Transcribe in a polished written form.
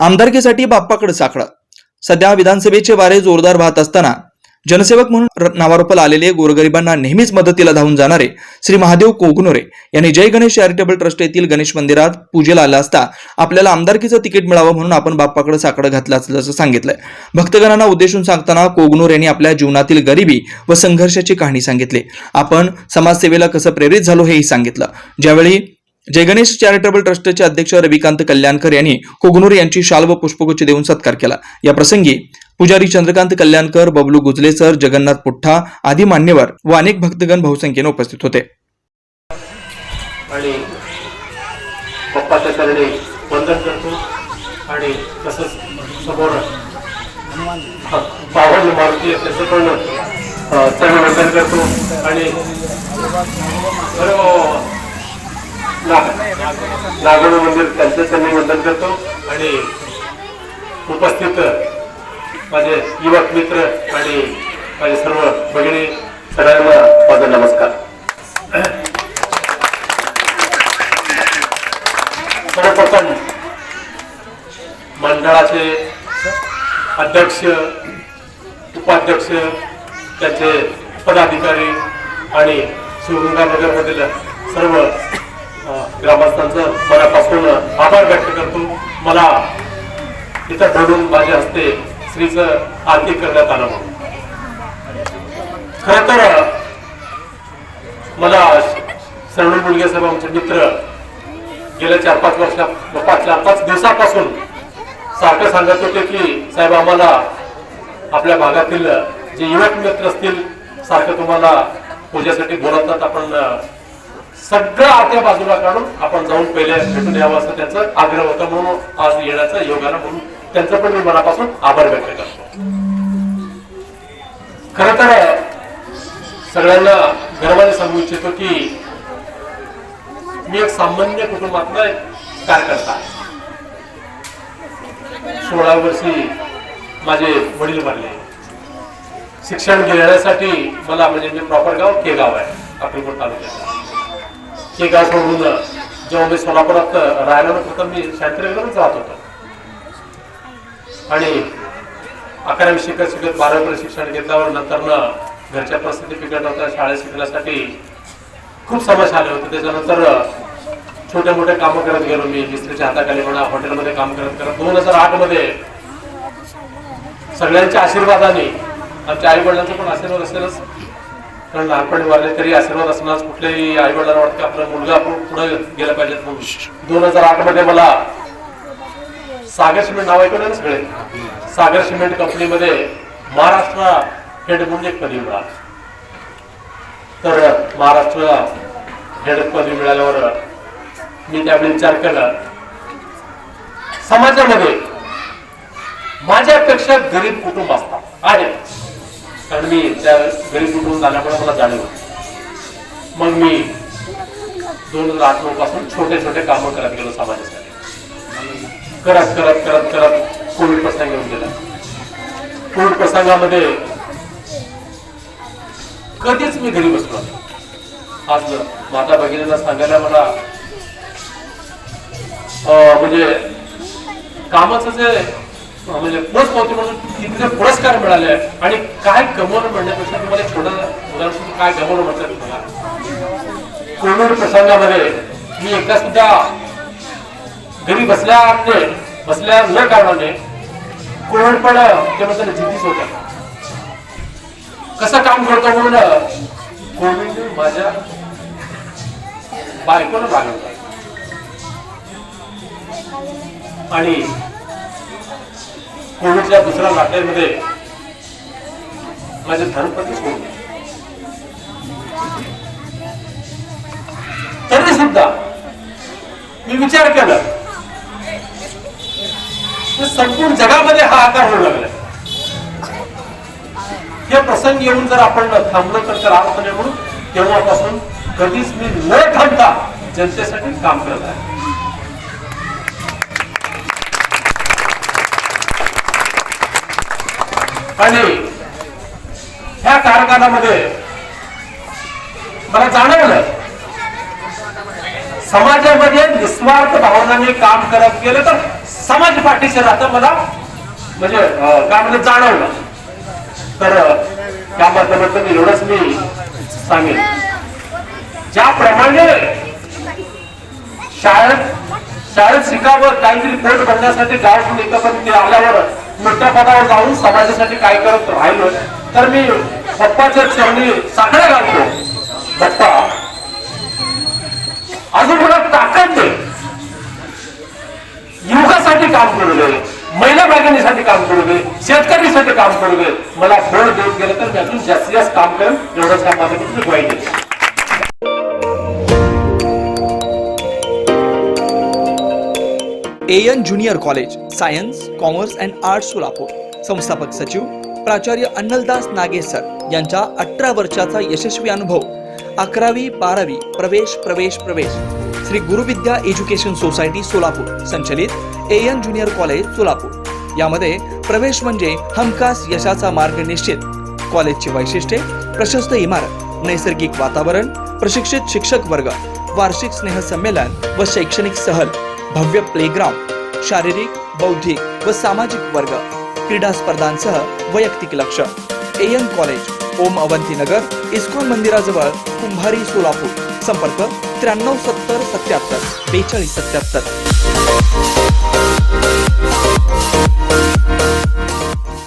आमदारकीसाठी बाप्पाकडे साकडं. सध्या विधानसभेचे वारे जोरदार वाहत असताना जनसेवक म्हणून नावारूपाला आलेले गोरगरिबांना नेहमीच मदतीला धावून जाणारे श्री महादेव कोगनोरे यांनी जय गणेश चॅरिटेबल ट्रस्ट येथील गणेश मंदिरात पूजेला आला असता आपल्याला आमदारकीचं तिकीट मिळावं म्हणून आपण बाप्पाकडे साकडं घातलं असल्याचं सांगितलंय. भक्तगणांना उद्देशून सांगताना कोगनोरे यांनी आपल्या जीवनातील गरिबी व संघर्षाची कहाणी सांगितली. आपण समाजसेवेला कसं प्रेरित झालो हेही सांगितलं. ज्यावेळी जय गणेश चॅरिटेबल ट्रस्टचे अध्यक्ष रविकांत कल्याणकर यांनी कोगनोरे यांची शाल व पुष्पगुच्छ देऊन सत्कार केला. या प्रसंगी पुजारी चंद्रकांत कल्याणकर, बबलू गुजले सर, जगन्नाथ पुठ्ठा आदी मान्यवर व अनेक भक्तगण बहुसंख्येने उपस्थित होते. आणि बाप्पाच्या चरणी वंदन करतो आणि तसंच समोर पावन मारुती त्याचं पण चरणी वंदन करतो आणि नागोड मंदिर त्यांचं चरणी वंदन करतो आणि उपस्थित माझे युवक मित्र आणि माझे सर्व भगिनी सगळ्यांना माझा नमस्कार. सर्वप्रथम मंडळाचे अध्यक्ष, उपाध्यक्ष, त्याचे पदाधिकारी आणि शिवगंगानगरमधील सर्व ग्रामस्थांचं मनापासून आभार व्यक्त करतो. मला इथं बोलून माझ्या हस्ते श्रीचं आरती करण्यात आलं. खरं तर मला सर्व मुलगे साहेब आमचे मित्र गेल्या 4-5 दिवसापासून सारखं सांगत होते की साहेब आम्हाला आपल्या भागातील जे युवक मित्र असतील सारखं तुम्हाला पूजेसाठी बोलवतात, आपण सगळं आत्या बाजूला काढून आपण जाऊन पहिले भेटून यावं असं त्यांचं आग्रह होता. म्हणून आज येण्याचा योग आला, म्हणून त्यांचं पण मी मनापासून आभार व्यक्त करतो. खरं तर सगळ्यांना गर्वाने सांगू इच्छितो की मी एक सामान्य कुटुंबातला एक कार्यकर्ता आहे. 16 वर्षी माझे वडील वारले. शिक्षण घेण्यासाठी मला म्हणजे मी प्रॉपर गाव केगाव आहे, अक्कलकोट तालुक्यात. केगाव सोडून जेव्हा मी सोलापुरात राहायला होतो मी शांतीनगरच राहत होतो आणि 11वी शिकत 12वी शिक्षण घेतल्यावर नंतर घरच्या परिस्थिती बिघडत होत्या. शाळेत शिकण्यासाठी खूप समस्या आल्या होत्या. त्याच्यानंतर छोटे मोठे कामं करत गेलो मी. मिस्त्रीच्या हाताखाली म्हणा, हॉटेलमध्ये काम करत 2008 मध्ये सगळ्यांच्या आशीर्वादाने, आमच्या आई वडिलांचा पण आशीर्वाद असेलच, कारण लहानपणी वारले तरी आशीर्वाद असणार. कुठल्याही आई वडिलांना वाटतं आपला मुलगा आपण पुढे गेला पाहिजे म्हणून 2008 मध्ये मला सागर सिमेंट नाव ऐकलं ना सगळे, सागर सिमेंट कंपनीमध्ये महाराष्ट्र हेड म्हणून एक पदवी मिळाली. तर महाराष्ट्र हेड पदवी मिळाल्यावर मी त्यावेळी विचार केला समाजामध्ये माझ्यापेक्षा गरीब कुटुंब असतात आहेत, कारण मी त्या गरीब कुटुंब झाल्यामुळे मला जाणीव. मग मी 2008-9 पासून छोटे छोटे कामं करत गेलो समाजासाठी. करत करत करत करत कोविड प्रसंग येऊन गेला. कोविड प्रसंगामध्ये कधीच मी घरी बसलो. आज माता भगिनींना सांगायला मला म्हणजे कामाचं जे म्हणजे पोस्ट होती म्हणून तिथे पुरस्कार मिळाले आणि काय गमवलं म्हणण्यापेक्षा तुम्हाला छोटं उदाहरण काय गमवलं म्हणतात तुम्हाला. कोविड प्रसंगामध्ये मी एकदा सुद्धा घरी बसल्या न कारणाने कोविड पण ते म्हणतात जिद्दीच होत्या. कसं काम करतो म्हणून कोविड माझ्या बायकोला लागलं आणि कोविडच्या दुसऱ्या लाटेमध्ये माझे धनपती सोडले. तरी सुद्धा मी विचार केला संपूर्ण जगामध्ये हा आकार होऊ लागला. हे प्रसंग येऊन जर आपण थांबलो तर अर्थ नाही. म्हणून तेव्हापासून कधीच मी न थांबता जनतेसाठी काम करत आहे. आणि ह्या कार्यकालामध्ये मला जाणवलं समाजामध्ये निस्वार्थ भावनाने काम करत गेलं तर समाज पाठीशी राहतं मला म्हणजे काय म्हणजे जाणवलं. तर त्या माध्यमातून एवढंच मी सांगेन, ज्याप्रमाणे शाळेत शिकावं, काहीतरी पोट भरण्यासाठी गावातून येतं, पण ते आल्यावर मोठ्या पदावर जाऊन समाजासाठी काय करत राहिलो, तर मी पप्पाच्या चरणी साखळ्या घालतो. पप्पा अजून मला ताकद दे, युवकासाठी काम करू दे, महिला भगिनीसाठी काम करू दे, शेतकऱ्यांसाठी काम करू दे. मला बळ देत गेलं तर मी अजून जास्तीत जास्त काम करेन. एवढंच काम माझं मी ग्वाही देतो. AN junior college science, commerce and arts Solapur. संस्थापक सचिव प्राचार्य अन्नलदास नागे सर यांचा 18 वर्षाचा यशस्वी अनुभव. 11वी 12वी प्रवेश प्रवेश प्रवेश श्री गुरुविद्या एज्युकेशन सोसायटी सोलापूर संचलित एएन ज्युनियर कॉलेज सोलापूर. यामध्ये प्रवेश म्हणजे हमखास यशाचा मार्ग निश्चित. कॉलेजची वैशिष्ट्ये: प्रशस्त इमारत, नैसर्गिक वातावरण, प्रशिक्षित शिक्षक वर्ग, वार्षिक स्नेहसंमेलन व शैक्षणिक सहल, भव्य प्लेग्राऊंड, शारीरिक, बौद्धिक व सामाजिक वर्ग, क्रीडा स्पर्धांसह वैयक्तिक लक्ष. An college, Om Avantinagar, ISKCON मंदिराजवळ, कुंभारी सोलापूर. संपर्क 93 70 77 42 77.